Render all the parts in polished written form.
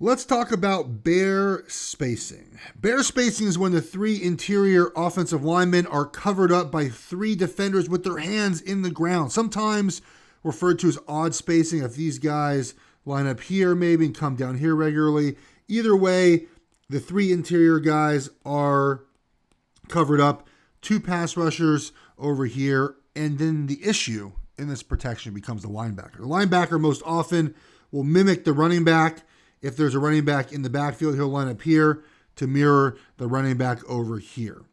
Let's talk about bare spacing. Bare spacing is when the three interior offensive linemen are covered up by three defenders with their hands in the ground. Sometimes referred to as odd spacing if these guys line up here maybe and come down here regularly. Either way, the three interior guys are covered up, two pass rushers over here, and then the issue in this protection becomes the linebacker. The linebacker most often will mimic the running back. If there's a running back in the backfield, he'll line up here to mirror the running back over here.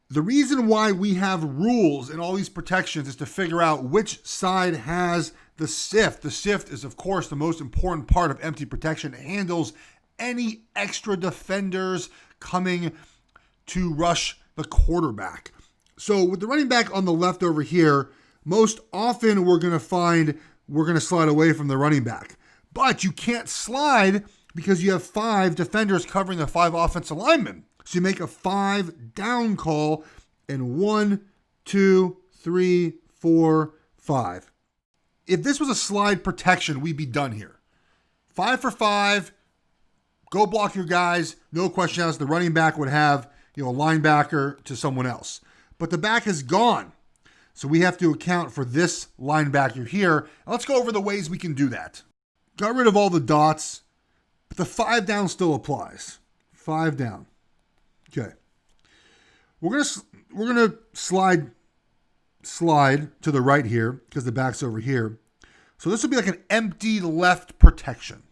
The reason why we have rules in all these protections is to figure out which side has the sift. The sift is, of course, the most important part of empty protection. It handles any extra defenders coming to rush the quarterback. So with the running back on the left over here, most often we're going to slide away from the running back. But you can't slide because you have five defenders covering the five offensive linemen. So you make a 5 down call and 1, 2, 3, 4, 5. If this was a slide protection, we'd be done here. 5 for 5. Go block your guys. No question asked. The running back would have, a linebacker to someone else. But the back is gone. So we have to account for this linebacker here. Now let's go over the ways we can do that. Got rid of all the dots, but the 5 down still applies. 5 down. Okay. We're gonna slide to the right here because the back's over here. So this will be like an empty left protection.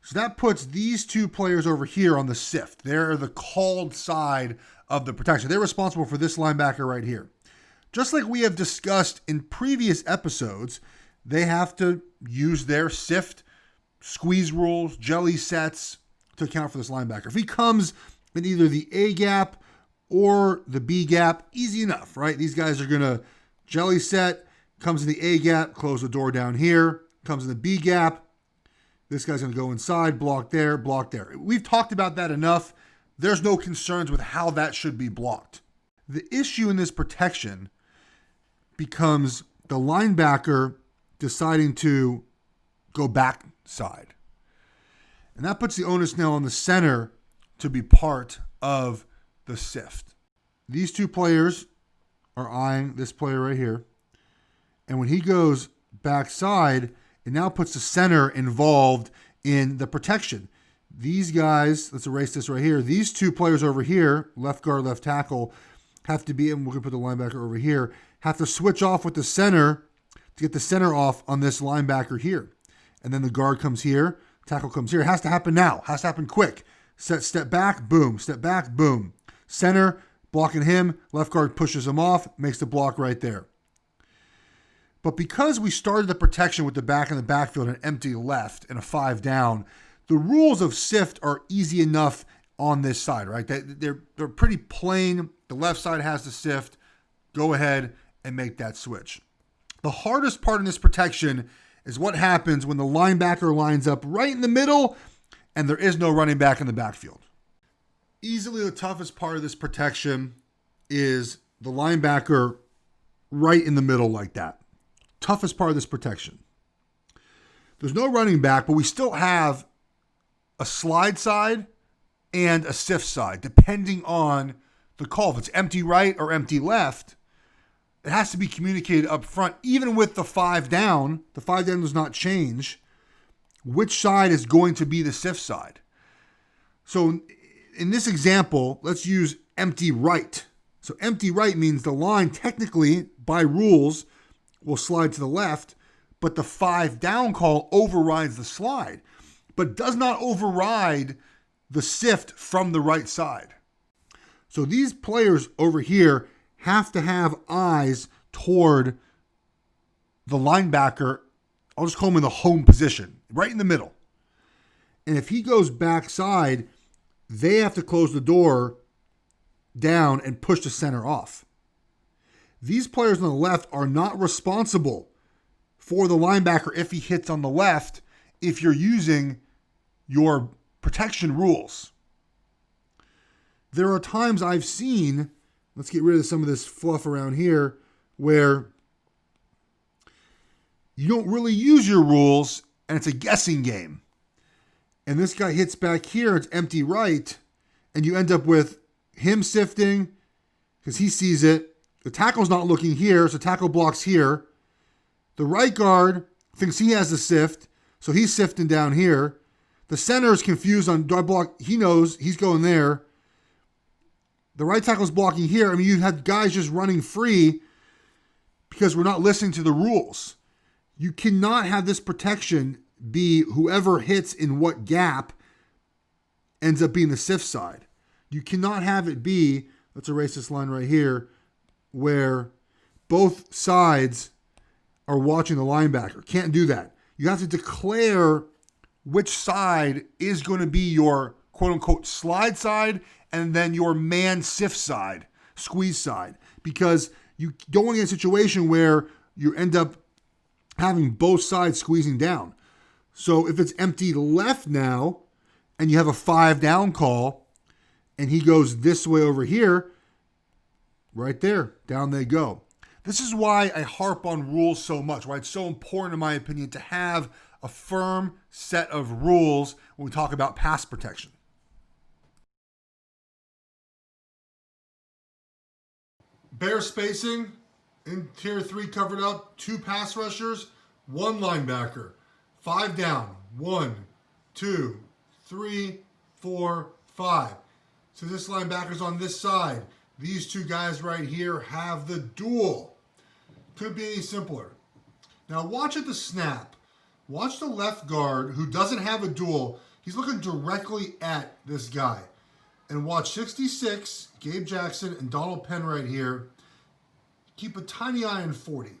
So that puts these two players over here on the sift. They're the called side of the protection. They're responsible for this linebacker right here. Just like we have discussed in previous episodes, they have to use their sift, squeeze rules, jelly sets to account for this linebacker. If he comes in either the A gap or the B gap, easy enough, right? These guys are going to jelly set, comes in the A gap, close the door down here, comes in the B gap. This guy's going to go inside, block there, block there. We've talked about that enough. There's no concerns with how that should be blocked. The issue in this protection becomes the linebacker deciding to go backside. And that puts the onus now on the center to be part of the sift. These two players are eyeing this player right here. And when he goes backside, it now puts the center involved in the protection. These guys, let's erase this right here. These two players over here, left guard, left tackle, have to be, and we're going to put the linebacker over here, have to switch off with the center to get the center off on this linebacker here. And then the guard comes here, tackle comes here. It has to happen now. It has to happen quick. Step back, boom. Step back, boom. Center, blocking him. Left guard pushes him off, makes the block right there. But because we started the protection with the back in the backfield and an empty left and a 5 down, the rules of sift are easy enough on this side, right? They're pretty plain. The left side has the sift. Go ahead and make that switch. The hardest part in this protection is what happens when the linebacker lines up right in the middle and there is no running back in the backfield. Easily the toughest part of this protection is the linebacker right in the middle like that. Toughest part of this protection. There's no running back, but we still have a slide side and a sift side, depending on the call. If it's empty right or empty left, it has to be communicated up front, even with the 5 down. The 5 down does not change. Which side is going to be the sift side? So in this example, let's use empty right. So empty right means the line technically, by rules, will slide to the left, but the 5 down call overrides the slide, but does not override the sift from the right side. So these players over here have to have eyes toward the linebacker. I'll just call him in the home position, right in the middle. And if he goes backside, they have to close the door down and push the center off. These players on the left are not responsible for the linebacker if he hits on the left, if you're using your protection rules. There are times I've seen, let's get rid of some of this fluff around here, where you don't really use your rules and it's a guessing game. and this guy hits back here, it's empty right, and you end up with him sifting because he sees it. The tackle's not looking here, so tackle blocks here. The right guard thinks he has the sift, so he's sifting down here. The center is confused on do I block. He knows he's going there. The right tackle's blocking here. I mean, you have guys just running free because we're not listening to the rules. You cannot have this protection be whoever hits in what gap ends up being the sift side. You cannot have it be, let's erase this line right here, where both sides are watching the linebacker. Can't do that. You have to declare which side is going to be your quote-unquote slide side and then your man sift side, squeeze side, because you don't want to get in a situation where you end up having both sides squeezing down. So if it's empty left now and you have a 5 down call and he goes this way over here, right there, down they go. This is why I harp on rules so much, why it's so important, in my opinion, to have a firm set of rules when we talk about pass protection. Bear spacing, interior 3 covered up, 2 pass rushers, 1 linebacker, 5 down, 1, 2, 3, 4, 5. So this linebacker's on this side. These 2 guys right here have the duel. Couldn't be any simpler. Now watch at the snap. Watch the left guard who doesn't have a duel. He's looking directly at this guy. And watch 66, Gabe Jackson and Donald Penn right here. Keep a tiny eye on 40.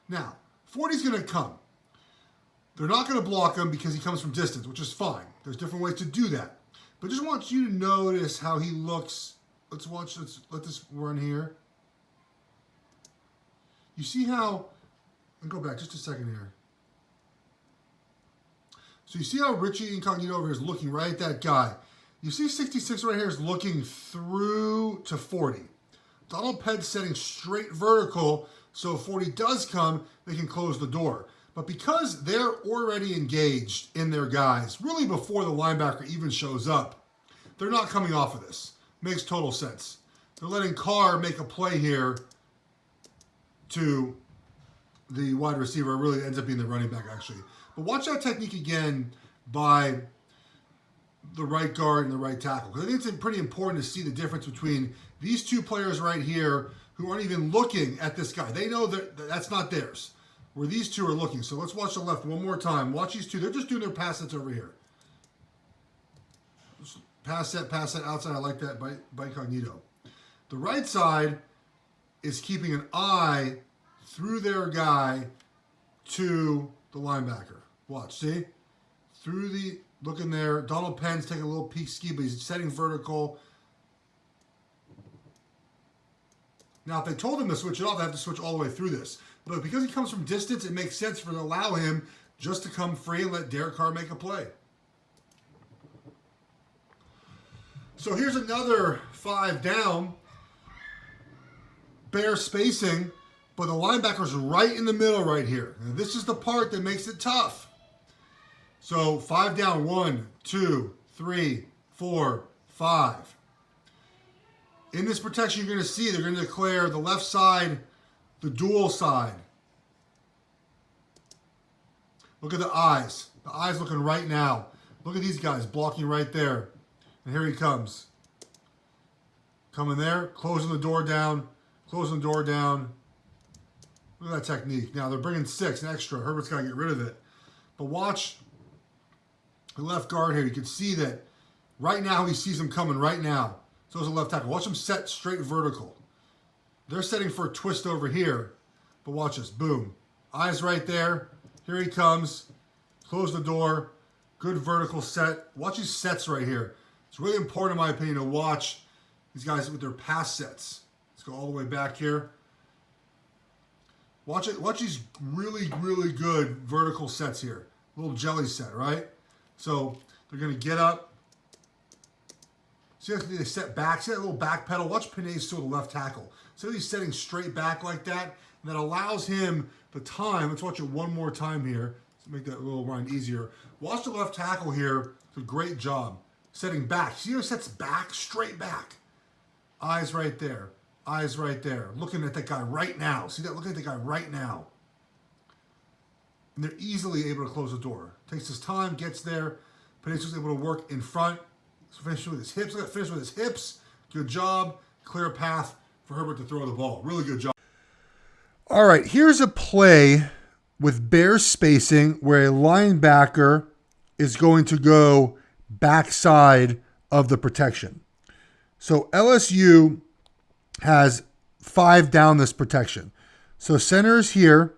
Now, 40's going to come. They're not going to block him because he comes from distance, which is fine. There's different ways to do that. But just want you to notice how he looks. Let's let this run here. You see how, and go back just a second here. So you see how Richie Incognito over here is looking right at that guy. You see 66 right here is looking through to 40. Donald Penn setting straight vertical, so if 40 does come, they can close the door. But because they're already engaged in their guys, really before the linebacker even shows up, they're not coming off of this. Makes total sense. They're letting Carr make a play here to the wide receiver. It really ends up being the running back, actually. But watch that technique again by the right guard and the right tackle. Because I think it's pretty important to see the difference between these 2 players right here who aren't even looking at this guy. They know that that's not theirs, where these 2 are looking. So let's watch the left one more time. Watch these 2. They're just doing their pass sets over here. Pass set outside. I like that by Incognito. The right side is keeping an eye through their guy to the linebacker. Watch, see? Through the, looking there. Donald Penn's taking a little peek ski, but he's setting vertical. Now, if they told him to switch it off, they have to switch all the way through this. But because he comes from distance, it makes sense for to allow him just to come free and let Derek Carr make a play. So here's another 5 down. Bear spacing, but the linebacker's right in the middle right here. And this is the part that makes it tough. So 5 down, 1, 2, 3, 4, 5. In this protection, you're going to see they're going to declare the left side the dual side. Look at the eyes. The eyes looking right now. Look at these guys blocking right there. And here he comes. Coming there, closing the door down, closing the door down. Look at that technique. Now they're bringing 6 extra. Herbert's got to get rid of it. But watch the left guard here. You can see that right now he sees him coming right now. So is the left tackle. Watch him set straight vertical. They're setting for a twist over here. But watch this. Boom. Eyes right there. Here he comes. Close the door. Good vertical set. Watch these sets right here. It's really important, in my opinion, to watch these guys with their pass sets. Let's go all the way back here. Watch it. Watch these really, really good vertical sets here. A little jelly set, right? So they're going to get up. See how they set back? See that little back pedal? Watch Pinay's to the left tackle. So he's setting straight back like that. And that allows him the time. Let's watch it one more time here. make that little run easier. Watch the left tackle here. It's a great job setting back. See how he sets back, straight back. Eyes right there. Eyes right there. Looking at that guy right now. See that? Looking at the guy right now. And they're easily able to close the door. Takes his time, gets there. Peninsula's able to work in front. Finish with his hips. Look at finish with his hips. Good job. Clear path for Herbert to throw the ball. Really good job. All right, here's a play with bear spacing where a linebacker is going to go backside of the protection. So LSU has 5 down this protection. So center's here.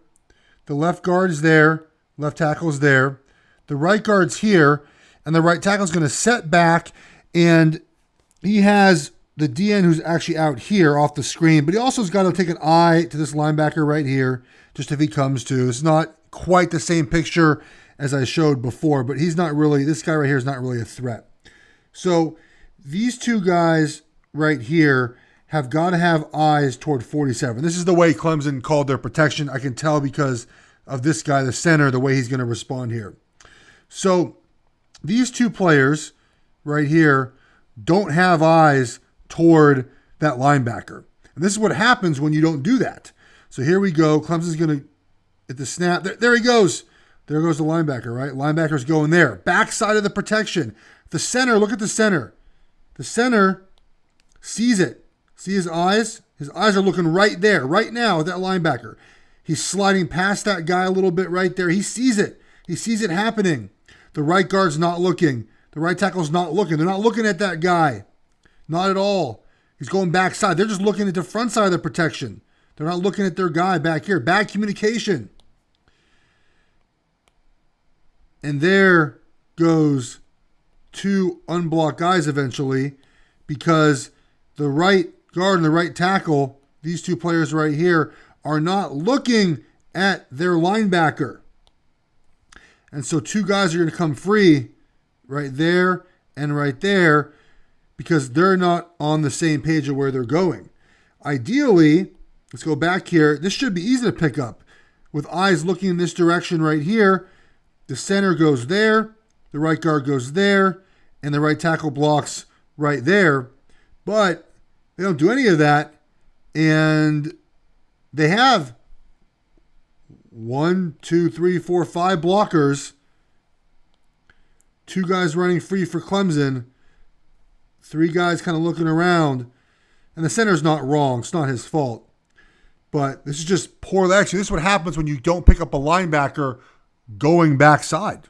The left guard's there. Left tackle's there. The right guard's here. And the right tackle's going to set back. And he has the DN who's actually out here off the screen. But he also has got to take an eye to this linebacker right here, just if he comes to. It's not quite the same picture as I showed before. But he's not really, this guy right here is not really a threat. So these two guys right here have got to have eyes toward 47. This is the way Clemson called their protection. I can tell because of this guy, the center, the way he's going to respond here. So these two players right here don't have eyes toward that linebacker. And this is what happens when you don't do that. So here we go. Clemson's going to, at the snap, there he goes. There goes the linebacker, right? Linebacker's going there. Backside of the protection. The center, look at the center. The center sees it. See his eyes? His eyes are looking right there, right now at that linebacker. He's sliding past that guy a little bit right there. He sees it. He sees it happening. The right guard's not looking. The right tackle's not looking. They're not looking at that guy. Not at all. He's going backside. They're just looking at the front side of the protection. They're not looking at their guy back here. Bad communication. And there goes 2 unblocked guys eventually because the right guard and the right tackle, these 2 players right here, are not looking at their linebacker. And so 2 guys are going to come free right there and right there because they're not on the same page of where they're going. Ideally, let's go back here. This should be easy to pick up. With eyes looking in this direction right here, the center goes there, the right guard goes there, and the right tackle blocks right there. But they don't do any of that, and they have 1, 2, 3, 4, 5 blockers. 2 guys running free for Clemson. 3 guys kind of looking around. And the center's not wrong. It's not his fault. But this is just poor action. This is what happens when you don't pick up a linebacker going backside.